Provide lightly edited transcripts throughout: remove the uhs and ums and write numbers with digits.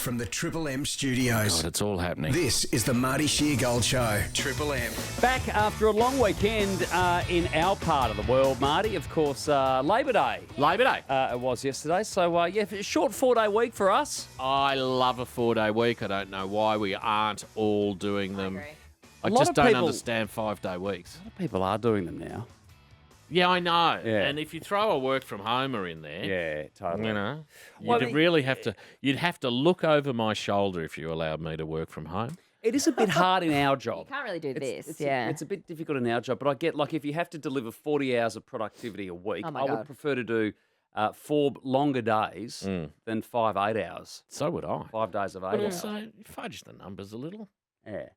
from the Triple M studios. God, it's all happening. This is the Marty Sheargold Show. Triple M. Back after a long weekend in our part of the world, Marty. Of course, Labor Day. It was yesterday. So, a short 4-day week for us. I love a 4-day week. I don't know why we aren't all doing them. I lot just of don't people- understand 5-day weeks. A lot of people are doing them now. Yeah, I know. Yeah. And if you throw a work from homer in there, Yeah, totally. you know, Well, you'd really have to. You'd have to look over my shoulder if you allowed me to work from home. It is a bit hard in our job. You can't really do this. It's yeah. a bit difficult in our job, but I get, like, if you have to deliver 40 hours of productivity a week, Oh my I would God. prefer to do 4 longer days than 5 8-hours. So would I. 5 days of 8 But hours. also, fudge the numbers a little. Yeah.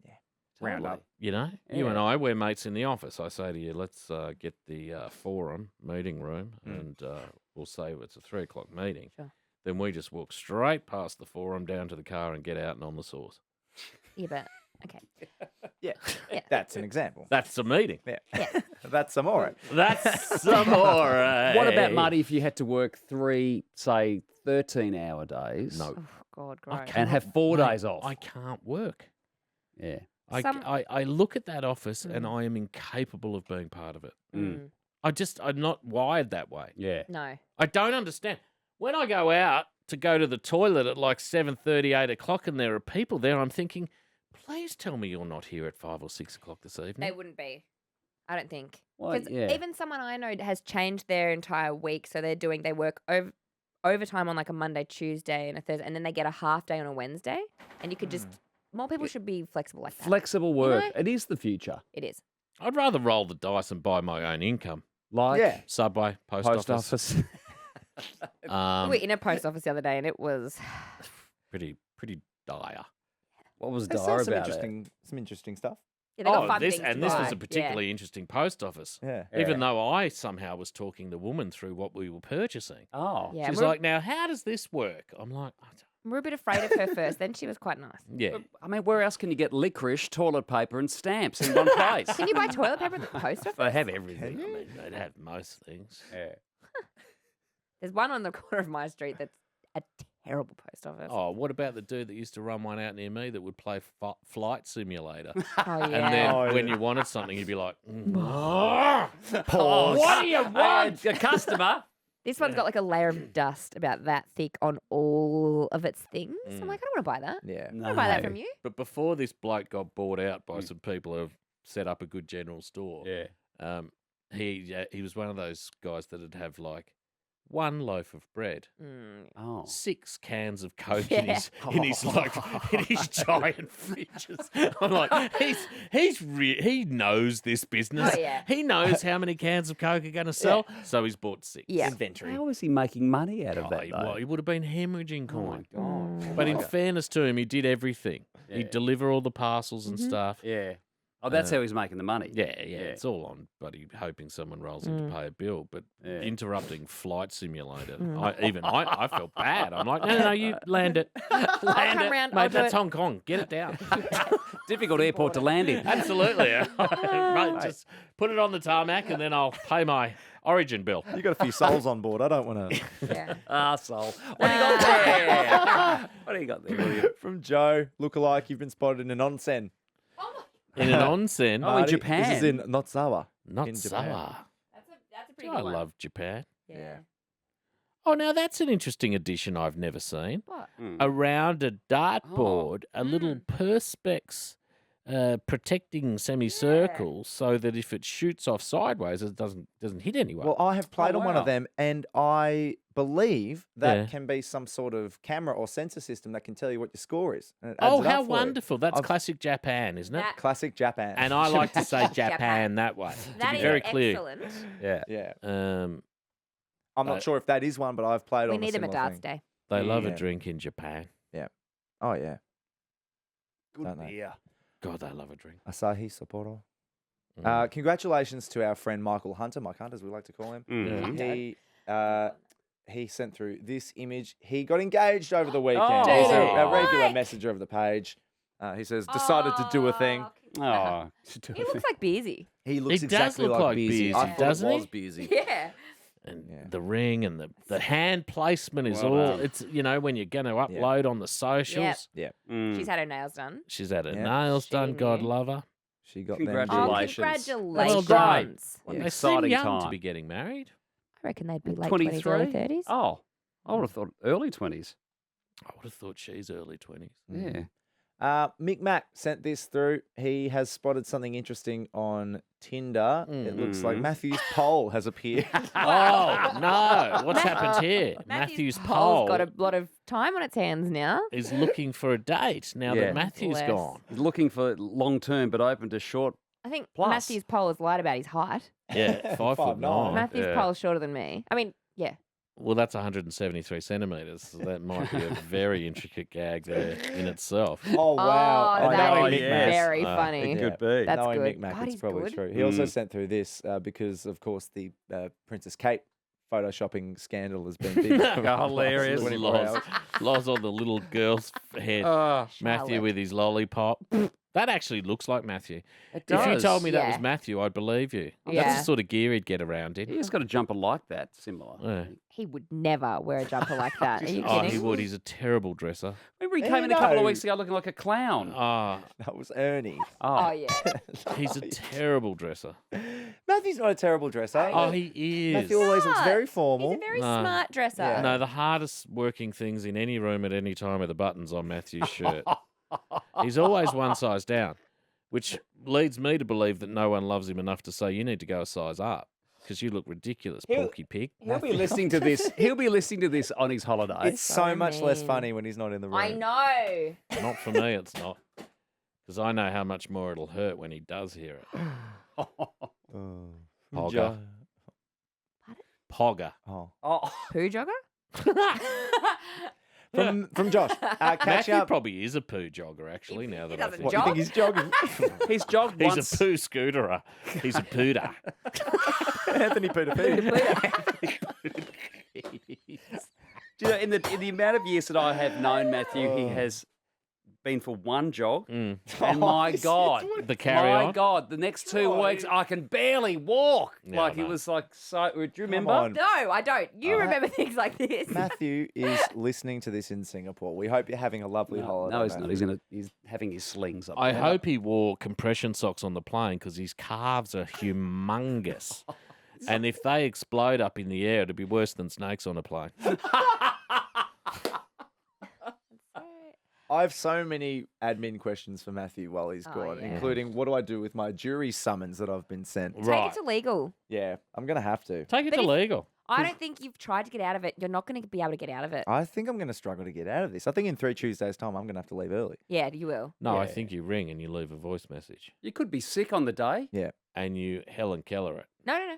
Round Totally. up. You know, you Yeah. and I, we're mates in the office. I say to you, let's get the forum meeting room, and we'll say it's a 3 o'clock meeting. Sure. Then we just walk straight past the forum, down to the car, and get out and on the sauce. Yeah, but okay. Yeah. Yeah. That's an example. That's a meeting. Yeah. Yeah. That's amore. That's some more. What about, Marty, if you had to work 3, say, 13-hour days No, Oh God, I gross. can't. and have 4 Mate, days off? I can't work. Yeah. Some- I look at that office and I am incapable of being part of it. Mm. I'm not wired that way. Yeah. No. I don't understand. When I go out to go to the toilet at like 7:30, 8 o'clock, and there are people there, I'm thinking, please tell me you're not here at 5 or 6 o'clock this evening. They wouldn't be. I don't think. Well, Because yeah. even someone I know has changed their entire week, so they work overtime on like a Monday, Tuesday, and a Thursday, and then they get a half day on a Wednesday. And you could just more people should be flexible like that. Flexible work. know? It is the future. It is. I'd rather roll the dice and buy my own income. Like Yeah. Subway, post post office. office. We Um, were in a post office the other day, and it was pretty dire. What was There's dire some about it? interesting stuff. yeah, they got fun this things to was buy. a Yeah. particularly interesting post office. Yeah. Even though I somehow was talking the woman through what we were purchasing. Oh. Yeah, She's we're, like, now, how does this work? I'm like, we're a bit afraid of her first. Then she was quite nice. yeah. I mean, where else can you get licorice, toilet paper, and stamps in one place? Can you buy toilet paper at the post office? They have everything. I mean, they'd have most things. Yeah. There's one on the corner of my street that's a terrible post office. Oh, what about the dude that used to run one out near me that would play Flight Simulator? Oh, yeah. And then Oh, when yeah. you wanted something, you'd be like, Pause. what do you want? A customer. This one's got like a layer of dust about that thick on all of its things. I'm like, I don't want to buy that. Yeah. I don't buy that from you. But before this bloke got bought out by some people who have set up a good general store, Yeah. he was one of those guys that'd have like one loaf of bread, Oh. 6 cans of Coke Yeah. in his like in his giant fridges. I'm like, he knows this business. Oh, yeah. He knows how many cans of Coke are going to sell, so he's bought 6. Yeah. Inventory. How is he making money out of Oh, that, he, though? well, he would have been hemorrhaging Oh, my coin. God. But in fairness to him, he did everything. Yeah. He'd deliver all the parcels and stuff. Yeah. Oh, that's how he's making the money. Yeah, it's all on buddy hoping someone rolls in to pay a bill, but Yeah. interrupting Flight Simulator. I felt bad. I'm like, no, you land it. I'll come round. I'll Mate, do that's it. Hong Kong. Get it down. Difficult airport to land in. Absolutely. Mate, just put it on the tarmac and then I'll pay my origin bill. You got a few souls on board. I don't want to. Yeah. Arsehole. What do you got there? What do you got there, William? From Joe, lookalike, you've been spotted in an onsen. In an onsen. Oh, in Marty, Japan. This is in Notsawa. Not in Japan. sour. That's a pretty I good one. love Japan. Yeah. Oh, now that's an interesting addition I've never seen. What? Around a dartboard, Oh. a little perspex protecting semicircle so that if it shoots off sideways, it doesn't hit anyone. Well, I have played on one wow. of them, and I believe that Yeah. can be some sort of camera or sensor system that can tell you what your score is. and it adds oh, it up how for you. wonderful. That's I've- classic Japan, isn't it? That- Classic Japan. And I like to say Japan. Japan that way, to That be is very clear. excellent. Yeah. yeah. Um, I'm not sure if that is one, but I've played We on need a them at similar darts thing. day. they love a Yeah. drink in Japan. Oh, yeah. Good Don't they? beer. God, they love a drink. Asahi Sapporo. Mm. Congratulations to our friend Michael Hunter, Mike Hunt, as we like to call him. Mhm. He sent through this image. He got engaged over the weekend. Oh. He's Did he? a regular Mike! messenger of the page. He says, decided to do a thing. Oh. He looks like Beersy. He looks does exactly look like like Beersy. Beersy, I thought doesn't it he? was Beersy. Yeah. And Yeah. the ring and the hand placement is Well all. done. It's when you're going to upload on the socials. Yeah. Mm. She's had her nails done. She's had her Yeah. nails She done. God knew. love her. She got Congratulations. Oh, Congratulations. congratulations. Well done. What an They exciting seem young time. to be getting married. I reckon they'd be late 20s, early 30s. Oh, I would have thought early 20s. I would have thought she's early 20s. Yeah. Mick Mac sent this through. He has spotted something interesting on Tinder. It looks like Matthew's poll has appeared. Oh, no. What's happened here? Matthew's poll got a lot of time on its hands now. is looking for a date now Yeah. that Matthew's Bless. gone. He's looking for long term, but open to short. I think Plus. Matthew's poll has lied about his height. Yeah, 5'9". Matthew's yeah. poll's shorter than me. I mean, yeah. Well, that's 173 centimetres. So that might be a very intricate gag there in itself. Oh, wow. Oh, that knowing is Mick Mac- very Oh, funny. It could be. That's knowing good. Mick Mac, God, it's he's probably good. true. He also Mm. sent through this because, of course, the Princess Kate photoshopping scandal has been big. for the last Hilarious. 24 Loz, hours. Loz on the little girl's head. Matthew Charlotte. with his lollipop. That actually looks like Matthew. It If you does. told me that was Yeah. Matthew, I'd believe you. That's Yeah. the sort of gear he'd get around in. He's got a jumper like that, similar. Yeah. He would never wear a jumper like that. Are you Oh, kidding? he would. He's a terrible dresser. Remember he Yeah, came in a couple of no. weeks ago looking like a clown. Ah, That was Ernie. Oh, yeah. he's a terrible dresser. Matthew's not a terrible dresser. Oh, he is. Matthew always looks very He's formal. a very No. smart dresser. Yeah. No, the hardest working things in any room at any time are the buttons on Matthew's shirt. He's always one size down, which leads me to believe that no one loves him enough to say, you need to go a size up because you look ridiculous, He'll- porky pig. He'll be listening to this. He'll be listening to this on his holiday. It's so much less mean. funny when he's not in the room. I know. Not for me, it's not. Because I know how much more it'll hurt when he does hear it. Oh. Pogger. Jo- Pogger. Oh. Oh, Poo jogger? From Josh. Catch Matthew up. probably is a poo jogger, actually, now that I doesn't think. What, you think he's jogging? he's jogged He's once. a poo scooterer. He's a pooter. Anthony Peter. Do you know, in the amount of years that I have known Matthew, he has been for one jog, and my God, The carry my on. God, the next 2 weeks I can barely walk. Yeah, like I he know. was like so. Do you remember? on. No, I don't. You remember things like this. Matthew is listening to this in Singapore. We hope you're having a lovely holiday. No, he's not. Matthew. He's having his slings up. I there. hope he wore compression socks on the plane because his calves are humongous. And if they explode up in the air, it'd be worse than snakes on a plane. I have so many admin questions for Matthew while he's Oh, gone, yeah. including what do I do with my jury summons that I've been sent? Right. Take it to legal. Yeah, I'm going to have to. Take it But to if- legal. I don't think you've tried to get out of it. You're not going to be able to get out of it. I think I'm going to struggle to get out of this. I think in 3 Tuesdays' time, I'm going to have to leave early. Yeah, you will. No, I Yeah. think you ring and you leave a voice message You could be sick on the day. Yeah. and you Helen Keller it. No.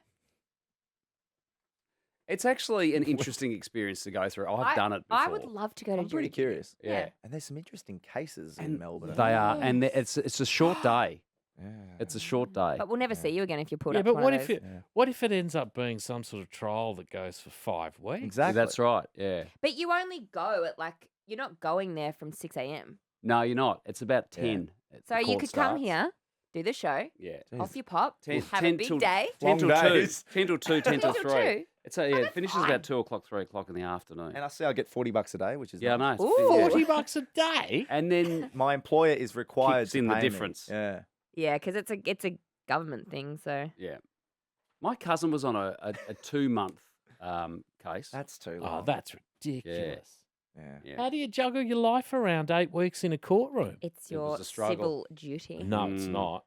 It's actually an interesting experience to go through. I've done it before. I would love to go to I'm pretty jury duty. curious. Yeah. And there's some interesting cases in Melbourne. They are, and it's a short day. Yeah. It's a short day. But we'll never see you again if you put Yeah, up but one what of if those. it? What if it ends up being some sort of trial that goes for 5 weeks? Exactly. That's right. Yeah. But you only go at you're not going there from 6 a.m. No, you're not. It's about 10. So you could come here, do the show, Yeah. off you pop, 10 have a 10 big till- day. 10 till Long 2. days. 10 till 2, 10 till 10 till 3. 2? It's it that's finishes fine. about 2 o'clock, 3 o'clock in the afternoon. And I see I get $40 a day, which is Yeah, I nice. know. Ooh. It's- $40 a day. And then My employer is required Kicks to in the pay me. difference. Yeah. Yeah, because it's a government thing. So yeah, my cousin was on a 2-month case. That's too Oh, long. that's ridiculous. Yeah. Yeah. How do you juggle your life around 8 weeks in a courtroom? it's It was your a struggle. civil duty. No, it's Mm. not.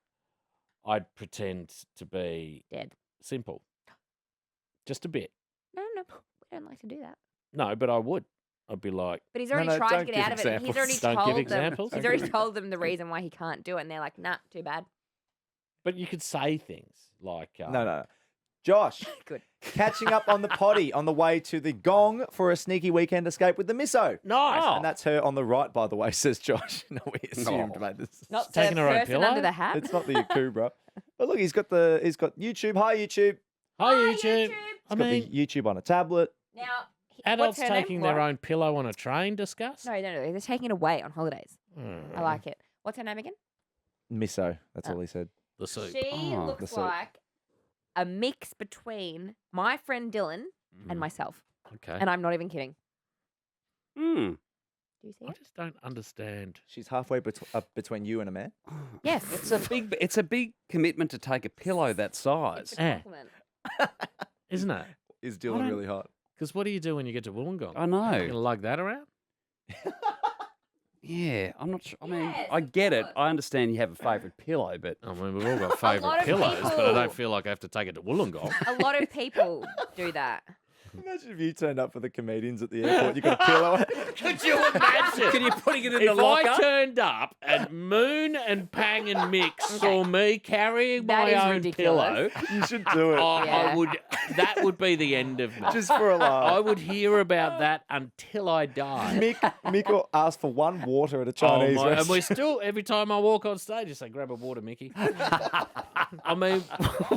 I'd pretend to be Dead. simple. Just a bit. No, we don't like to do that. No, but I would. I'd be like, But he's No, already no, tried to don't get give out of it. He's already examples. Don't give told them. examples. He's Don't already give- told them the reason why he can't do it, and they're like, "Nah, too bad." but you could say things like, No. Josh, Good. catching up on the potty on the way to the Gong for a sneaky weekend escape with the misso. Nice. And that's her on the right, by the way, says Josh. No, we assumed, mate. This is, Not taking the her own person pillow? under the hat. it's not the Yakubra. But look, he's got YouTube. Hi, YouTube. Hi, YouTube. He's I got mean, the YouTube on a tablet. Now, adults what's her name? taking their Laura? own pillow on a train discuss? No, they're taking it away on holidays. Hmm. I like it. What's her name again? Misso. That's all he said. The soup. She Oh, looks the soup. like a mix between my friend Dylan and myself. Okay. And I'm not even kidding. Hmm. Do you see I it? just don't understand. She's halfway between you and a man. Yes. It's a big commitment to take a pillow that size. Yeah. Compliment. Isn't it? Is Dylan really hot? Because what do you do when you get to Wollongong? I know. You going to lug that around? Yeah, I'm not sure. I mean, Yes, I of get it. course. I understand you have a favourite pillow, but I mean, we've all got lot favourite of pillows, but I people. don't feel like I have to take it to Wollongong. A lot of people do that. Imagine if you turned up for the comedians at the airport. You got a pillow. Could you imagine? can you putting it in If the locker? I turned up and Moon and Pang and Mick saw me carrying That my is own ridiculous. pillow, You should do it I Yeah. would. That would be the end of me. just for a laugh. I would hear about that until I died. Mick will ask for one water at a Oh Chinese my, and restaurant. we're still, every time I walk on stage, I say, grab a water, Mickey. I mean,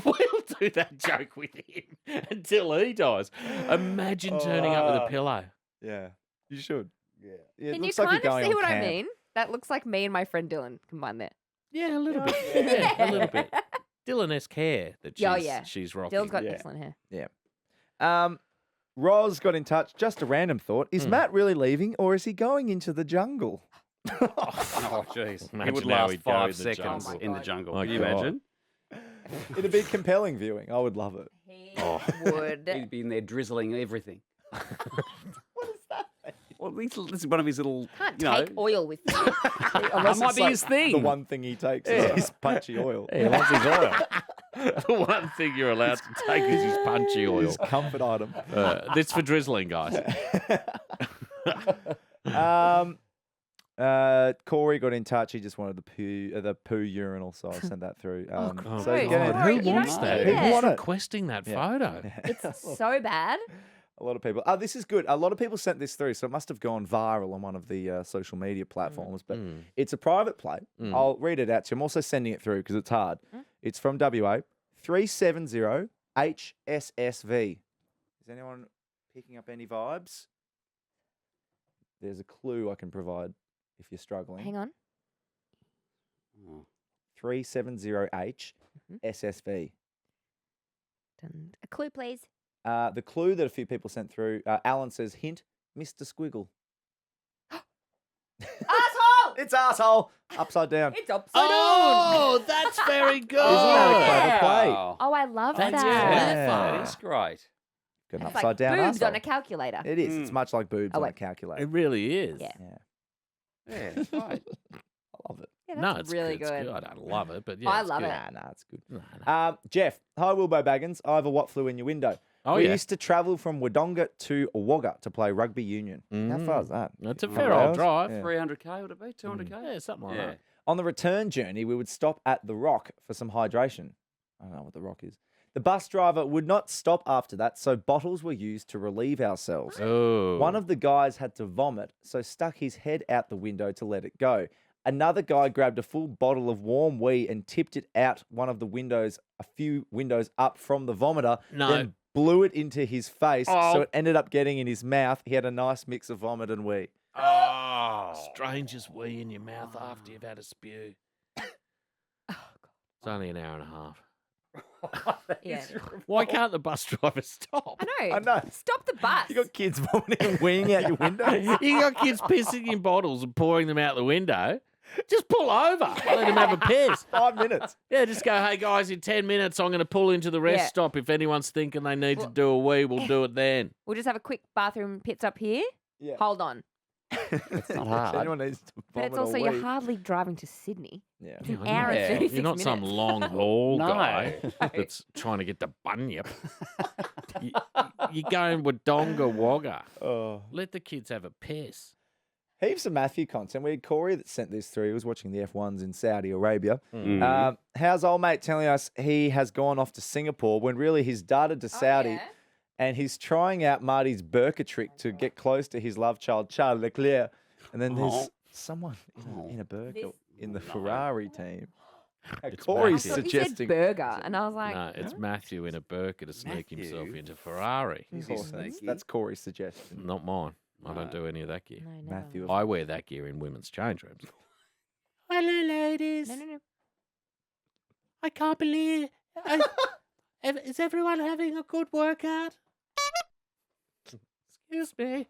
we'll do that joke with him until he dies. Imagine turning up with a pillow. Yeah, you should. Yeah, it Can you looks like kind you're of going see on what I camp. mean? That looks like me and my friend Dylan combined there. Yeah, a little bit. Yeah, a little bit. Dylan-esque hair that she's, Oh, yeah. she's rocking. Dylan's got Yeah. excellent hair. Roz got in touch. Just a random thought: Hmm. is Matt really leaving, or is he going into the jungle? Oh, jeez. He Imagine would how last he'd go in 5 the seconds jungle. in the jungle. My Can you God. imagine? It'd be compelling viewing. I would love it. He Oh. would. He'd be in there drizzling everything. What is that? Well, this is one of his little, Can't you know, take oil with you. that might be his thing. The one thing he takes is his punchy oil. He loves his oil. The one thing you're allowed to take is his punchy oil. His comfort item. That's for drizzling, guys. Corey got in touch. He just wanted the poo urinal, so I sent that through. Oh, so gross. get in. Corey, Who you wants don't that? need Who's it. want it? requesting that photo? It's so bad. A lot of people. This is good. A lot of people sent this through, so it must have gone viral on one of the social media platforms. But it's a private play. I'll read it out to you. I'm also sending it through because it's hard. It's from WA 370 HSSV. Is anyone picking up any vibes? There's a clue I can provide if you're struggling. Hang on. 370H SSV. A clue, please. The clue that a few people sent through, Alan says, hint, Mr. Squiggle. Asshole! It's asshole. Upside down. It's upside down. Oh, that's very good. Isn't that a clever play? Wow. Oh, I love That's that. Yeah. That is great. Got an It's upside like down boobs asshole. on a calculator. It is. It's much like boobs Oh, on a wait. calculator. It really is. Yeah. Yeah. Yeah, that's right. I love it. Yeah, No, that's it's really good. good. It's good. I don't love it, but yeah, I it's love good. it. Nah, it's good. No, no. Jeff, hi Wilbo Baggins. I have a what flew in your window. Oh, we yeah. used to travel from Wodonga to Wagga to play rugby union. How far is that? That's a Couple fair old hours? drive. Yeah. 300k would it be? 200k? Yeah, something like Yeah. that. On the return journey, we would stop at the Rock for some hydration. I don't know what the Rock is. The bus driver would not stop after that, so bottles were used to relieve ourselves. Oh. One of the guys had to vomit, so stuck his head out the window to let it go. Another guy grabbed a full bottle of warm wee and tipped it out one of the windows, a few windows up from the vomiter, No. then blew it into his face, so Oh. it ended up getting in his mouth. He had a nice mix of vomit and wee. Oh. Strangest wee in your mouth after you've had a spew. It's only an hour and a half. Yeah. Why can't the bus driver stop? I know. I know. Stop the bus. You got kids vomiting and weeing out your window. You got kids pissing in bottles and pouring them out the window. Just pull over. Let them have a piss. 5 minutes. Yeah, just go, hey guys, in 10 minutes I'm going to pull into the rest Yeah. stop. If anyone's thinking they need to Well- do a wee, we'll do it then. We'll just have a quick bathroom pits up here. Yeah. Hold on. It's not hard. If anyone needs to But vomit it's also, or you're wee. hardly driving to Sydney. Yeah. It's an Yeah, I hour know. and 36 You're not some minutes. long haul No. guy that's trying to get the bunyip. You're going with Donga Wagga. Oh. Let the kids have a piss. Heaps of Matthew content. We had Corey that sent this through. He was watching the F1s in Saudi Arabia. Mm. How's old mate telling us he has gone off to Singapore when really he's darted to Saudi and he's trying out Marty's burqa trick to get close to his love child, Charles Leclerc. And then there's someone in a burqa in the Ferrari team. It's Corey's Matthew. I thought you suggesting. said burger, and I was like, No, it's Matthew in a burqa to sneak himself Matthew? into Ferrari. Of course, that's Corey's suggestion. Not mine. I don't do any of that gear. no, no. Matthew. I wear that gear in women's change rooms. Hello, ladies. No. I can't believe Is everyone having a good workout? Excuse me.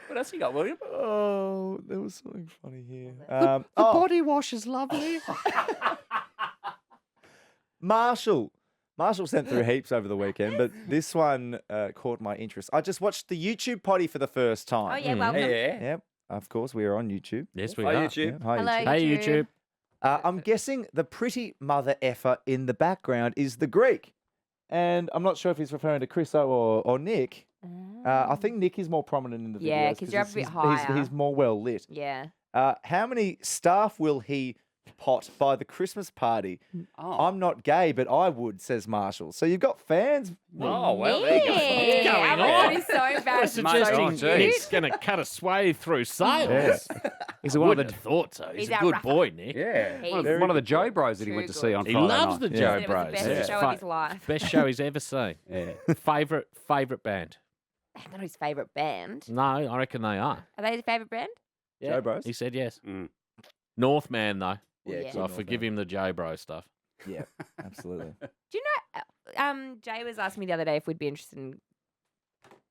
What else you got, William? Oh, there was something funny here. The body wash is lovely. Marshall sent through heaps over the weekend, but this one caught my interest. I just watched the YouTube potty for the first time. Oh, yeah, welcome. Yeah. Yep, of course, we are on YouTube. Yes, we Hi, are. YouTube. Yeah, hi, Hello, YouTube. Hey, YouTube. I'm guessing the pretty mother effer in the background is the Greek. And I'm not sure if he's referring to Chris or Nick. I think Nick is more prominent in the videos. Yeah, 'cause you're up a bit higher. He's more well lit. Yeah. How many staff will he pot by the Christmas party? Oh. I'm not gay, but I would, says Marshall. So you've got fans. Oh, well, there you go. Nick. going Oh my on? God, he's so embarrassed. We're Mate, suggesting oh, geez. Nick's going to cut a swathe through sales. He's I one of wouldn't the have thought so. He's He's a our good rapper. boy, Nick. Yeah. He's one of the Joe Bros that he went to too see good. on He Friday loves night. the Yeah. Joe It was the Bros. best Yeah. show of his life. Best show he's ever seen. Yeah. Favourite band? I don't know his favourite band. No, I reckon they are. Are they his favourite band? Joe Bros? He said yes. Mm. Northman, though. Yeah, Yeah. So I forgive him the Joe Bro stuff. Yeah, absolutely. Do you know, Jay was asking me the other day if we'd be interested in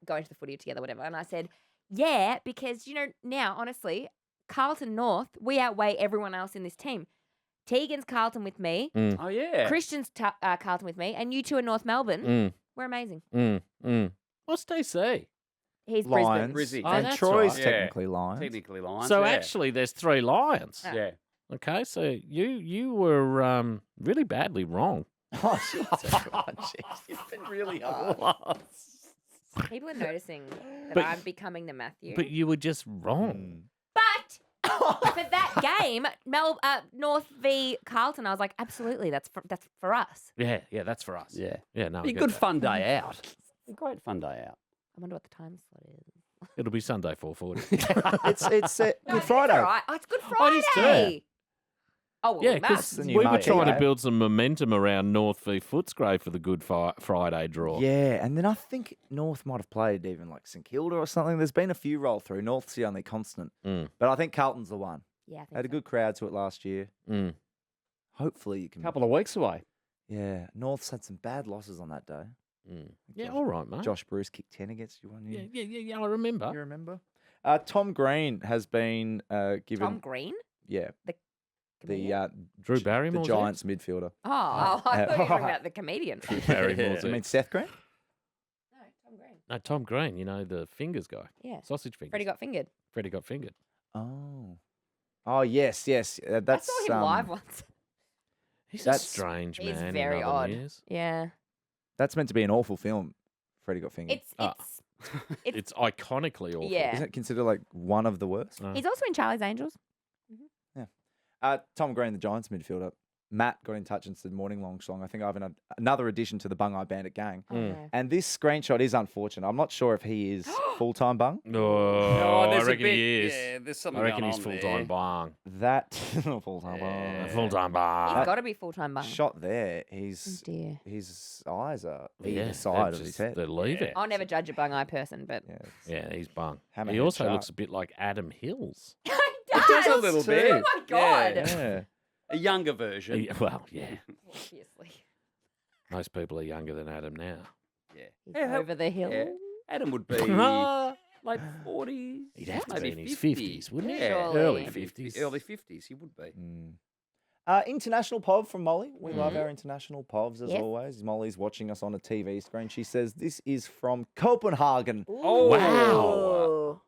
going to the footy together, whatever. And I said, yeah, because, now, honestly, Carlton North, we outweigh everyone else in this team. Tegan's Carlton with me. Oh, yeah. Christian's Carlton with me. And you two are North Melbourne. Mm, We're amazing. What's DC? He's Lions. Brisbane. Oh, and that's Troy's right. Yeah. technically Lions. Technically Lions. So yeah. actually, there's 3 Lions. Yeah. Yeah. Okay, so you were really badly wrong. Oh, jeez. You've been really hard. Brisbane. People are noticing that But- I'm becoming the Matthew. But you were just wrong. Mm. But for that game, North v Carlton, I was like, absolutely, that's for us. Yeah, that's for us. Yeah. Yeah, no. I Be a get good that. fun day out. A great fun day out. I wonder what the time slot is. It'll be Sunday 4:40. It's No, Good Friday. It's all right. Oh, it's Good Oh, it is too. Friday. Oh, well, Yeah, that's because the we new were market, trying to eh? build some momentum around North v Footscray for the Good Friday draw. Yeah, and then I think North might have played even like St Kilda or something. There's been a few roll through. North's the only constant. Mm. But I think Carlton's the one. yeah. I think Had a so. good crowd to it last year. Mm. Hopefully you can. A couple of weeks away. Yeah, North's had some bad losses on that day. Mm. Yeah, all right, mate. Josh Bruce kicked 10 against you one Yeah, year. yeah, I remember. You remember? Tom Green has been given. Tom Green? Yeah, the Comedian? Drew the Barrymore's Giants midfielder. Oh, I thought you were talking right. about the comedian. Drew Barrymore's I mean ex. Seth Green. No, Tom Green. No, Tom Green, the fingers guy. Yeah. Sausage fingers. Freddie got fingered. Freddie got fingered. Oh, yes. That's I saw him live once. He's a That's- strange He's man. very in other odd. years. Yeah. That's meant to be an awful film. Freddie got fingered. It's It's iconically awful. yeah. Isn't it considered like one of the worst? No. He's also in Charlie's Angels. Tom Green, the Giants midfielder. Matt got in touch and said, "Morning, long song. I think I have another addition to the Bungai Bandit gang." Oh, Mm. no. And this screenshot is unfortunate. I'm not sure if he is full-time bung. Oh, I there's a reckon bit- he is. Yeah, there's something I reckon going he's on full-time there. bang. That full-time Yeah. bung. Full-time He's bang. got to be full-time bung. Shot there. Oh, His dear. eyes are either Yeah, side of his head. They leave it. I'll never judge a bung-eye person, but Yeah, it's- Yeah, he's bung. Hammerhead He also shark. looks a bit like Adam Hills. he It does a little too. bit. Oh my God. Yeah. A younger version. Well, yeah. Obviously. Most people are younger than Adam now. Yeah. He's Yeah, over the hill. yeah. Adam would be Ah, late 40s. He'd have to maybe be in his 50. 50s, wouldn't he? Yeah. Surely. Early Maybe 50s. Early 50s, he would be. Mm. International POV from Molly. We love our international POVs as Yes. always. Molly's watching us on a TV screen. She says this is from Copenhagen. Oh, wow.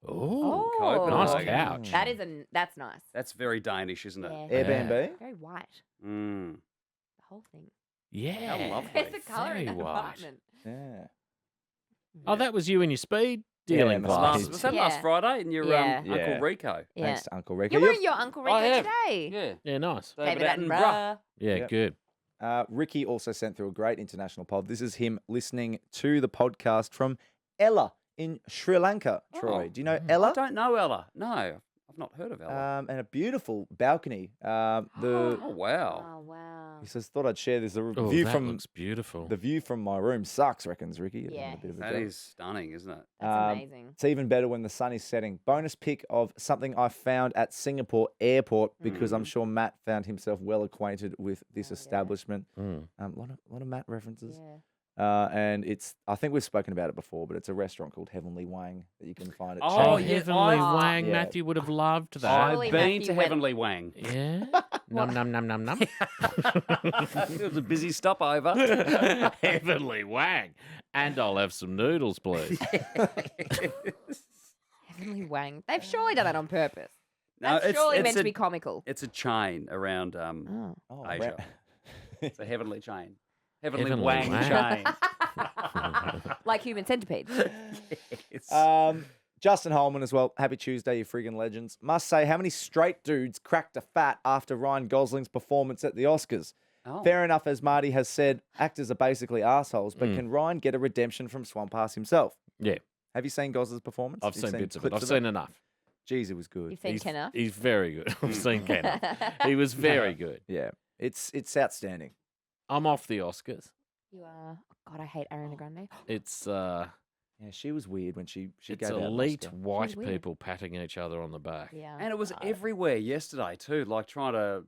Oh, Nice Copenhagen. couch. That's nice. That's very Danish, isn't it? Yeah. Airbnb. Very white. Mm. The whole thing. Yeah. How lovely. There's the colour in Very that white. apartment. Yeah. Oh, that was you in your speed Yeah, dealing my class. speed. Was that Yeah. last Friday in your Yeah. Uncle Yeah. Rico? Yeah. Thanks to Uncle Rico. You were Yep. at your Uncle Rico I have. today. Yeah. Yeah, nice. David David Attenborough. Yeah, Yep. good. Ricky also sent through a great international POV. This is him listening to the podcast from Ella in Sri Lanka. Troy, Oh. do you know I Ella? don't know Ella. No. I've not heard of Ella. and a beautiful balcony. Oh, wow. Oh, wow. He says, "Thought I'd share this. The Oh, view that from looks beautiful. the view from my room sucks," reckons Ricky. Yeah. A bit of a That joke. is stunning, isn't it? That's amazing. It's even better when the sun is setting. Bonus pick of something I found at Singapore airport because I'm sure Matt found himself well acquainted with this establishment. A lot of Matt references. Yeah. And I think we've spoken about it before, but it's a restaurant called Heavenly Wang that you can find at Oh, Oh, China. yeah, Heavenly Wang. Yeah. Matthew would have loved that. Surely I've been Matthew to went- Heavenly Wang. Yeah. Num num num num num. It was a busy stopover. Heavenly Wang. And I'll have some noodles, please. Heavenly Wang. They've surely done that on purpose. No, That's it's- surely it's meant to a- be comical. It's a chain around Oh. Oh, Asia. right. It's a heavenly chain. Heavenly, Heavenly Wang, Wang. chain. Like Human Centipede. It's- Justin Holman as well. Happy Tuesday, you friggin' legends. Must say, how many straight dudes cracked a fat after Ryan Gosling's performance at the Oscars? Oh. Fair enough, as Marty has said, actors are basically assholes, but can Ryan get a redemption from Swamp Ass himself? Yeah. Have you seen Gosling's performance? I've You've seen bits of it. clips I've seen enough. Jeez, it was good. You've seen Kenner. He's very good. I've seen Kenner. He was very good. Yeah, it's outstanding. I'm off the Oscars. You are. Oh, God, I hate Ariana Grande. It's Yeah, she was weird when she it's gave out an elite Oscar. white weird. people patting each other on the back. Yeah. And it was everywhere yesterday too, like trying to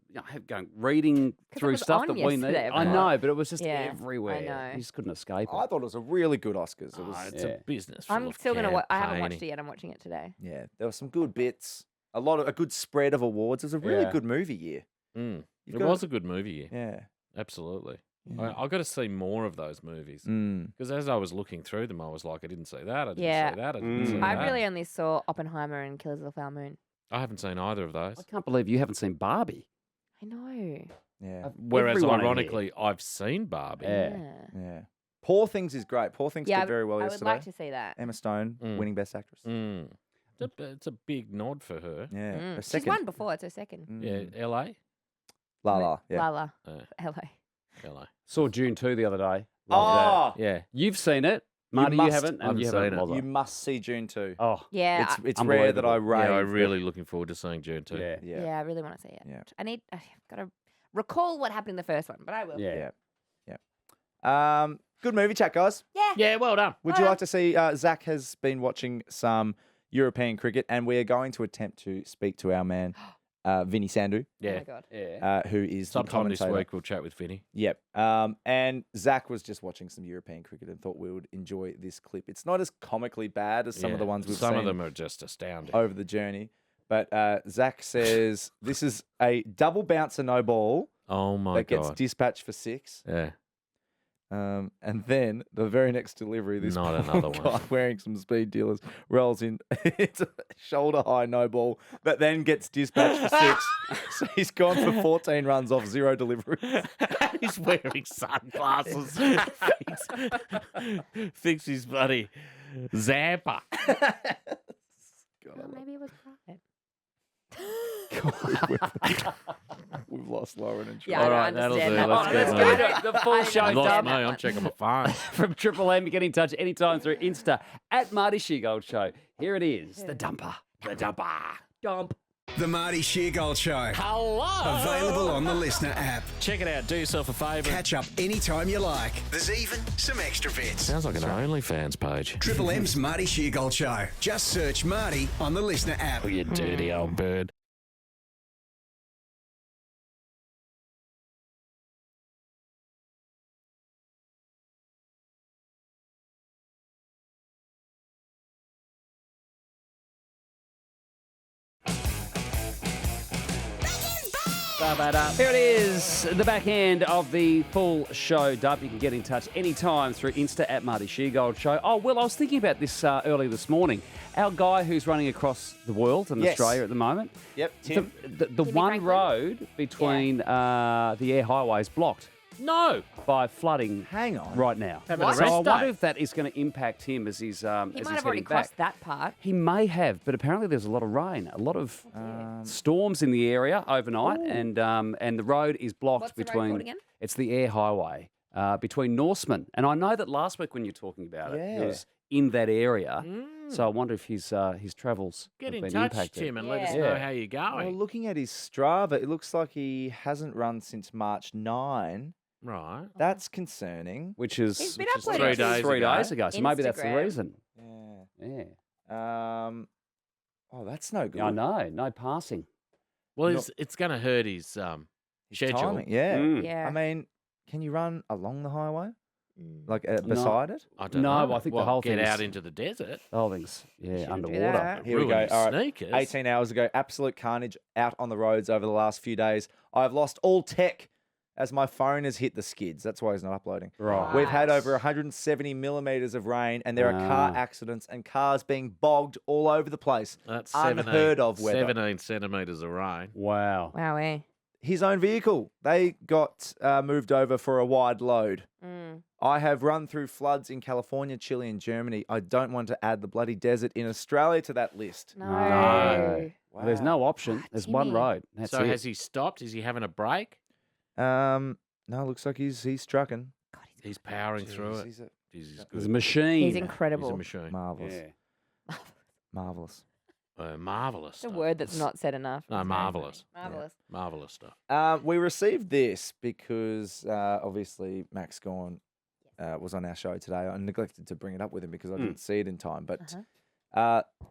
reading 'Cause it through was stuff on that we need. yesterday, I right? know, but it was just Yeah, I everywhere. know. You just couldn't escape it. I thought it was a really good Oscars. It was, It's Yeah. a business. full I'm of still going to watch. I haven't watched campaigning. it yet. I'm watching it today. yeah, there were some good bits. A good spread of awards. It was a really Yeah. good movie year. Mm. You've It got- was a good movie year. Yeah. Absolutely. Yeah. I've got to see more of those movies. Mm. Because as I was looking through them, I was like, I didn't see that. I didn't Yeah. see that. I didn't see I that. really only saw Oppenheimer and Killers of the Flower Moon. I haven't seen either of those. I can't believe you haven't seen Barbie. I know. Yeah. Whereas, Everyone in here. ironically, I've seen Barbie. Yeah. Yeah. Poor Things is great. Poor Things Yeah, did very well I would yesterday. like to see that. Emma Stone Mm. winning Best Actress. Mm. It's a big nod for her. Yeah. Her She's second. won before. It's her second. Mm. Yeah, LA? La La. Yeah. Lala. Uh, LA. LA. Saw June 2 the other day. Oh, Loved that. Yeah. You've seen it. Marty, you must- haven't? I haven't you seen haven't. it. Mother. you must see June 2. Oh, Yeah. It's rare that I Unbelievable. rave. Yeah, I'm but- really looking forward to seeing June too. yeah. Yeah. Yeah, I really want to see it. Yeah. I've got to recall what happened in the first one, but I will. Yeah. Yeah. Good movie chat, guys. Yeah. Yeah, well done. Would you like to see? Zach has been watching some European cricket, and we are going to attempt to speak to our man, Vinny Sandhu, Oh Yeah. my God. Yeah. who is the Sometime this commentator. week we'll chat with Vinny. Yep. And Zach was just watching some European cricket and thought we would enjoy this clip. It's not as comically bad as some of the ones we've Some seen of them are just astounding. over the journey. But Zach says this is a double bouncer no ball Oh my that gets god. dispatched for 6. Yeah. And then the very next delivery, this Not poor another guy one. wearing some speed dealers rolls in. It's a shoulder high no ball that then gets dispatched for 6. So he's gone for 14 runs off 0 deliveries. He's wearing sunglasses. Thinks he's bloody Zappa. Well, maybe it was right. We've lost Lauren and Yeah, Troy. All I don't right, that'll understand do. that Let's one. get Let's moving. go to The full show Lost done. me. I'm checking my phone. From Triple M, get in touch anytime through Insta at Marty Sheargold Show. Here it is, the dumper. The dumper. Dump. The Marty Sheargold Show. Hello. Available on the Listener app. Check it out. Do yourself a favour. Catch up anytime you like. There's even some extra bits. Sounds like an OnlyFans page. Triple M's Marty Sheargold Show. Just search Marty on the Listener app. Oh, you dirty old bird. Here it is, the back end of the full show dump. You can get in touch anytime through Insta at Marty Sheargold Show. Oh, well, I was thinking about this earlier this morning. Our guy who's running across the world and Yes. Australia at the moment. Yep, Tim. The Timmy one Franklin? road between the air highway is blocked No. by flooding Hang on. right now. Having a So I rest wonder day. if that is going to impact him as he's He as might he's have already heading crossed back. that part. He may have, but apparently there's a lot of rain, a lot of storms in the area overnight, and the road is blocked What's the road between. called again? It's the air highway between Norseman, and I know that last week when you were talking about it, Yeah. there was in that area. Mm. So I wonder if his travels Get have in been touch, impacted. Tim, and let us Yeah. know Yeah. how you're Well, going. looking at his Strava, it looks like he hasn't run since March 9. Right. That's concerning. Which is, He's been which is uploading 3 days three ago. days ago. So maybe that's the Instagram. reason. Yeah. Yeah. Oh, that's no good. I know. No passing. Well, Not- it's going to hurt his His schedule. timing, yeah. Mm. Yeah. I mean, can you run along the highway? Mm. Like beside it? I don't No, know. I think the Well, whole get thing's- out into the desert. The whole thing's Shouldn't do underwater. that. Here we Ruin go. his All right. sneakers. 18 hours ago, absolute carnage out on the roads over the last few days. I've lost all tech as my phone has hit the skids. That's why he's not uploading. Right. We've had Right. over 170 millimeters of rain, and there are car Ah. accidents and cars being bogged all over the place. That's Unheard of weather. 17 centimetres of rain. Wow. Wow, eh? His own vehicle, they got moved over for a wide load. Mm. I have run through floods in California, Chile, and Germany. I don't want to add the bloody desert in Australia to that list. No. No. Well, there's no option. There's one Timmy. road. That's So it. has he stopped? Is he having a break? No, looks like he's trucking. God, He's powering through it. He's Jeez, he's He's a good. machine. he's He's incredible. a machine. marvelous, Yeah. marvelous. Marvellous It's a stuff. word that's not said enough. No, It's very marvellous. funny. Marvelous. Marvellous stuff. We received this because obviously Max Gorn was on our show today. I neglected to bring it up with him because I didn't see it in time. But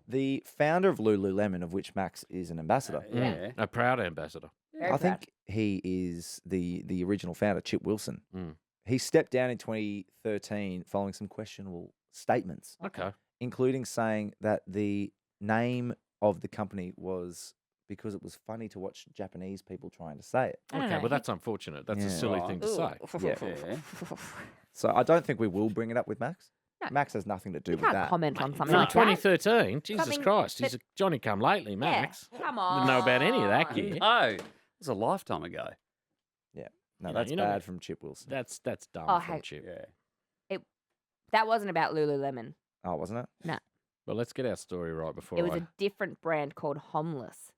the founder of Lululemon, of which Max is an ambassador, Yeah. A proud ambassador. Very I proud. think he is the original founder, Chip Wilson. Mm. He stepped down in 2013 following some questionable statements, Okay. including saying that the name of the company was because it was funny to watch Japanese people trying to say it. I don't Okay, know. well, that's unfortunate. That's a Yeah. silly Right. thing to say. Yeah. Yeah. So I don't think we will bring it up with Max. No. Max has nothing to do You with can't that. comment on something No, like that. 2013. Jesus Something Christ. He's a that- Johnny come lately, Max. Yeah. Come on. Didn't know about any of that gear. No. It was a lifetime ago. No, You know- that's you know bad what- from Chip Wilson. That's dumb Oh, from hey. Chip. Yeah. That wasn't about Lululemon. Oh, wasn't it? Well, let's get our story right before It was I... a different brand called Homeless.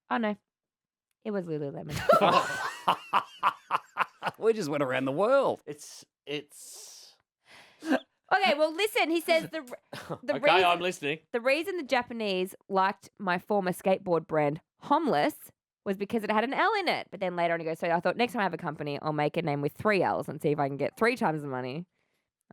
Oh no, it was Lululemon. We just went around the world. It's... Okay, well listen. He says the okay, reason- I'm listening. the reason the Japanese liked my former skateboard brand Homeless was because it had an L in it. But then later on he goes, so I thought next time I have a company, I'll make a name with 3 L's and see if I can get 3 times the money.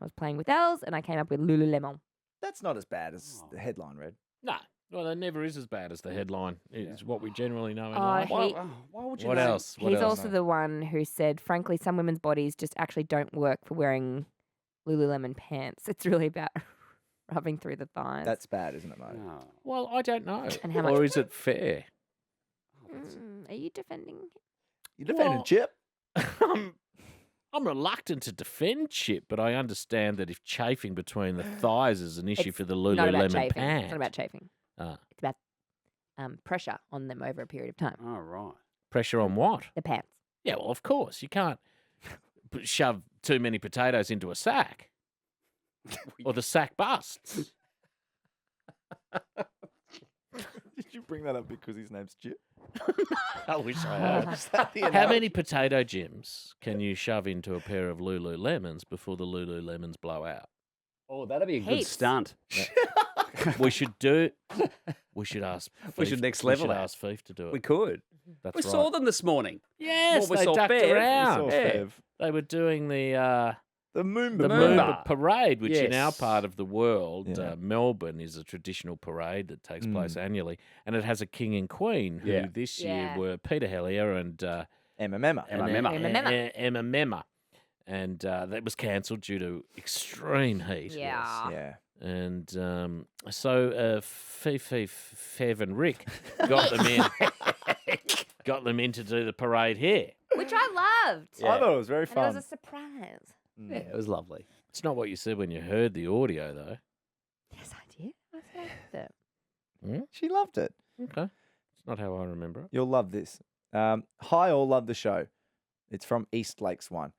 I was playing with L's and I came up with Lululemon. That's not as bad as the headline read. No. Well, it never is as bad as the headline. It's what we generally know in Oh, life. he- Why would you What name- else? What He's else? also the one who said, frankly, some women's bodies just actually don't work for wearing Lululemon pants. It's really about rubbing through the thighs. That's bad, isn't it, mate? Oh. Well, I don't know. And how much- Or is it fair? Are you defending? You defended Well- Chip. I'm reluctant to defend Chip, but I understand that if chafing between the thighs is an issue It's for the Not about Lululemon chafing. pant. It's not about chafing. Ah. It's about pressure on them over a period of time. Oh, right. Pressure on what? The pants. Yeah, well, of course. You can't shove too many potatoes into a sack. Or the sack busts. Did you bring that up because his name's Chip? I wish I had. Is that the How analogy? many potato gems can you shove into a pair of Lululemons before the Lululemons blow out? Oh, that'd be a good Heaps. stunt. We should do. We should ask. We Fief- should next level We should that. ask Fief to do it. We could. That's We right. saw them this morning. Yes, Well, we they saw ducked Bev. We around. saw Yeah. Fev. They were doing the The Moomba. the Moomba. Moomba parade, which in our Yes. part of the world, Yeah. Melbourne, is a traditional parade that takes place annually, and it has a king and queen who Yeah. this year Yeah. were Peter Hellier and Emma Memma. Emma and, Memma. Emma Memma. And that was cancelled due to extreme heat. Yeah. Yeah. And so Fifi, Fev, and Rick got them in, got them in to do the parade here. Which I loved. I thought it was very And it fun. was a surprise. Yeah, it was lovely. It's not what you said when you heard the audio, though. Yes, I did. I loved it. She loved it. Okay, it's not how I remember it. You'll love this. Hi, all love the show. It's from East Lakes one.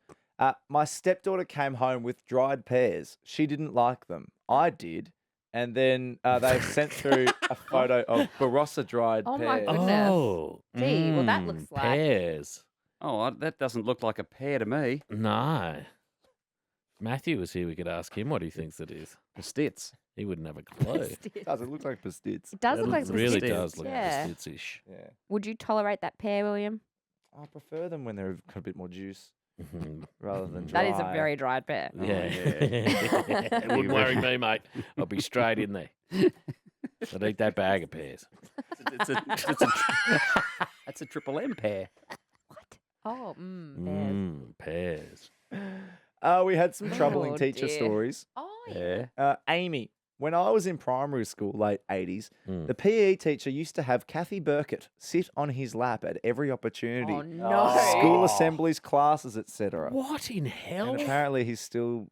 My stepdaughter came home with dried pears. She didn't like them. I did. And then they've sent through a photo of Barossa dried Oh my pears. goodness. Oh, Gee, well, that looks like- pears. Oh, that doesn't look like a pear to me. No, Matthew was here, we could ask him what he thinks it is. The stits. He wouldn't have a clue. Does it look like pastits? It does look like It really pastits. does look Yeah. pastits-ish. Yeah. Would you tolerate that pair, William? I prefer them when they've got a bit more juice rather than That dry. is a very dried pear. Yeah. It wouldn't worry me, mate. I'll be straight in there. I'd eat that bag of pears. That's a triple M pair. Oh, pears. Pears. We had some troubling Oh, teacher dear. stories. Oh, yeah. Yeah. Amy, when I was in primary school, late 80s, Mm. the PE teacher used to have Kathy Burkett sit on his lap at every opportunity. Oh, no. School assemblies, classes, etc. What in hell? And apparently he's still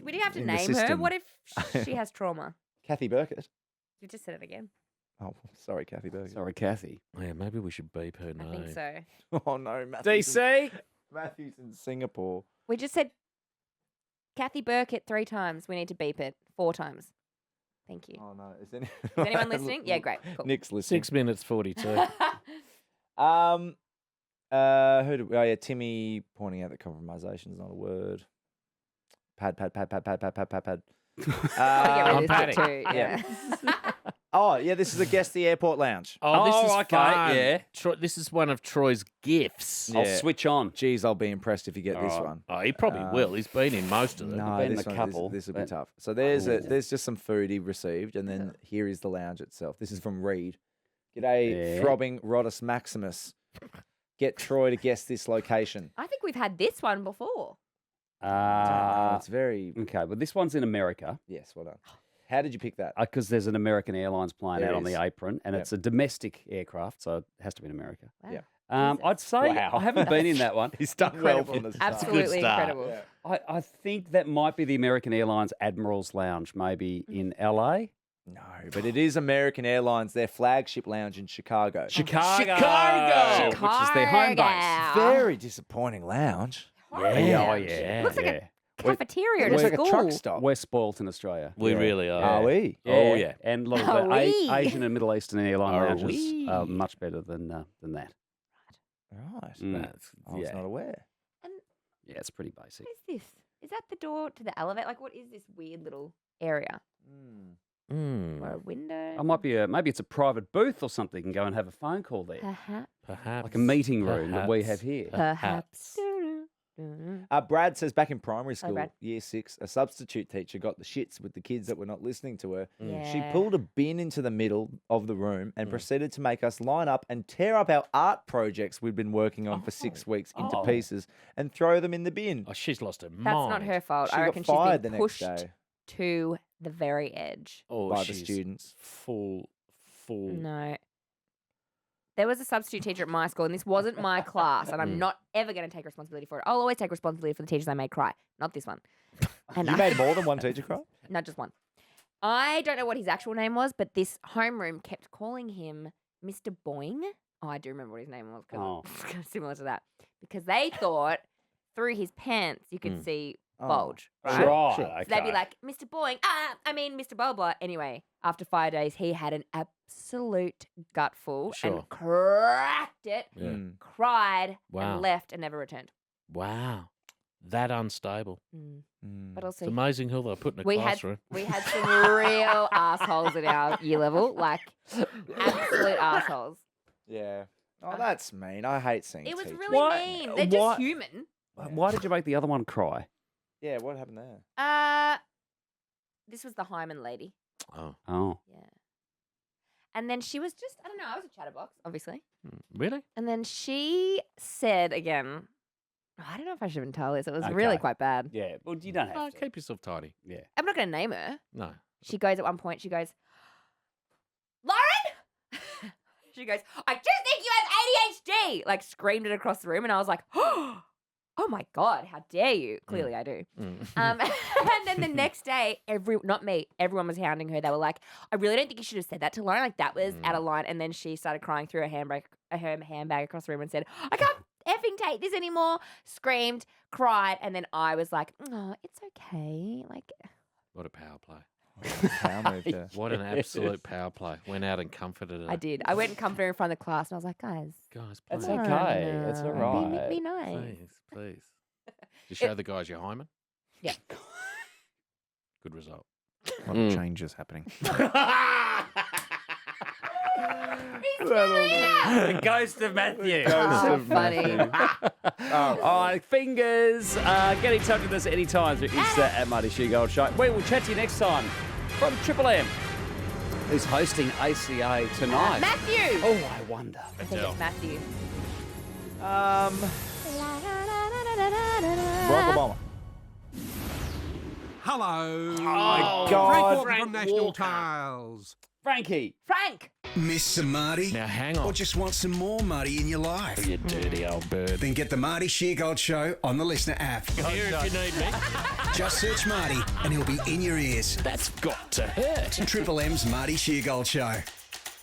We do have to in the name her. system. What if she has trauma? Kathy Burkett. You just said it again. Oh, sorry, Kathy Burkett. Sorry, Kathy. Yeah, maybe we should beep her name. I think so. Oh no, Matthew's DC. Matthew's in Singapore. We just said Kathy Burkett 3 times. We need to beep it 4 times. Thank you. Oh no, is Is anyone listening? Yeah, great. Cool. Nick's listening. 6 minutes 42. Who do we, oh yeah, Timmy pointing out that compromisation is not a word. Pad. Oh, yeah, I'm we padding. too. Yeah. Yeah. Oh yeah, this is a guest the airport lounge. Oh, this Oh, is okay, fun. yeah. This is one of Troy's gifts. Yeah. I'll switch on. Geez, I'll be impressed if you get this Alright. one. Oh, he probably will. He's been in most of them. No, been in this a one, couple, This will be but- tough. So there's just some food he received, and then here is the lounge itself. This is from Reed. G'day, Yeah. throbbing Rhodus Maximus. Get Troy to guess this location. I think we've had this one before. It's very Okay, but this one's in America yes, well done. How did you pick that? because there's an American Airlines plane There out on is. the apron, and Yep. it's a domestic aircraft, so it has to be in America. Wow. Yeah. I'd say Wow. I haven't been in that one. He's done well from the start. Absolutely start. incredible. I think that might be the American Airlines Admiral's Lounge, maybe in LA. No, but it is American Airlines, their flagship lounge in Chicago. Chicago, Chicago! which is their home base. Chicago. Very disappointing lounge. Yeah, Lounge. yeah. Looks like yeah. a cafeteria It at looks a like school. a truck stop. We're spoilt in Australia. We really are. Are we? Oh, yeah. And a lot of Are the we? Asian and Middle Eastern airline Are lounges we? are much better than that. Right. Mm. That's, I was Yeah. not aware. Yeah, it's pretty basic. What is this? Is that the door to the elevator? Like, what is this weird little area? Or a window? It might be maybe it's a private booth or something. You can go and have a phone call there, Perhaps. perhaps. like a meeting room that we have Perhaps. here. Perhaps. Brad says back in primary Hello, school, Brad. year 6, a substitute teacher got the shits with the kids that were not listening to her. She Yeah. pulled a bin into the middle of the room and proceeded to make us line up and tear up our art projects we'd been working on for 6 weeks into Oh. pieces and throw them in the bin. Oh, she's lost her mind. That's not her fault. She I got reckon fired she's the been next pushed day to the very edge. Oh, by the she's students. Full. No. There was a substitute teacher at my school, and this wasn't my class, and I'm not ever going to take responsibility for it. I'll always take responsibility for the teachers I made cry, not this one. And You made more than one teacher cry? not just one. I don't know what his actual name was, but this homeroom kept calling him Mr. Boing. Oh, I do remember what his name was because it's kind of similar to that. Because they thought through his pants you could see bulge. Right? Right. Sure. Okay. So they'd be like, Mr. Boing, Mr. Blah blah. Anyway, after 5 days, he had an absolute gutful Sure. and cracked it, Yeah. Mm. cried, Wow. and left and never returned. Wow. That unstable. Mm. But also, It's amazing who they put in a we had classroom. some real assholes at our year level, like absolute assholes. Yeah. Oh, that's mean. I hate seeing It was teachers. really What- mean. They're what- just human. Why did you make the other one cry? Yeah, what happened there? This was the Hyman lady. Oh, Oh, Yeah. And then she was just, I don't know, I was a chatterbox, obviously. really? And then she said again, I don't know if I should even tell this. It was really Okay. quite bad. yeah. Well, you don't Oh, have to. keep yourself tidy. Yeah. I'm not going to name her. No. She goes at one point, she goes, Lauren! She goes, I just think you have ADHD! Like screamed it across the room. And I was like, oh my God, how dare you? Clearly I do. And then the next day, not me, everyone was hounding her. They were like, I really don't think you should have said that to Lauren. Like that was out of line. And then she started crying through her handbag across the room and said, I can't effing take this anymore. Screamed, cried. And then I was like, oh, it's okay. Like, What a power play. Power move there. What an absolute power play. Went out and comforted her. I did. I went and comforted her in front of the class and I was like, guys, Guys, That's please. okay. That's all be right. nice. Please, please. You show the guys your hymen? Yeah. Good result. A lot of changes happening. The ghost of Matthew. So funny. All right, fingers. Get in touch with us anytime through Insta at Marty Sheargold Show. We will chat to you next time from Triple M, who's hosting ACA tonight. Matthew. Oh, I wonder. I think it's Matthew. Barack Obama. Hello. God. Frank Frank from National Walker. Tiles. Frankie. Frank. Miss some Marty? Now hang on. Or just want some more Marty in your life? You dirty old bird. Then get the Marty Sheargold Show on the Listener app. Here if you need me. Just search Marty and he'll be in your ears. That's got to hurt. Triple M's Marty Sheargold Show.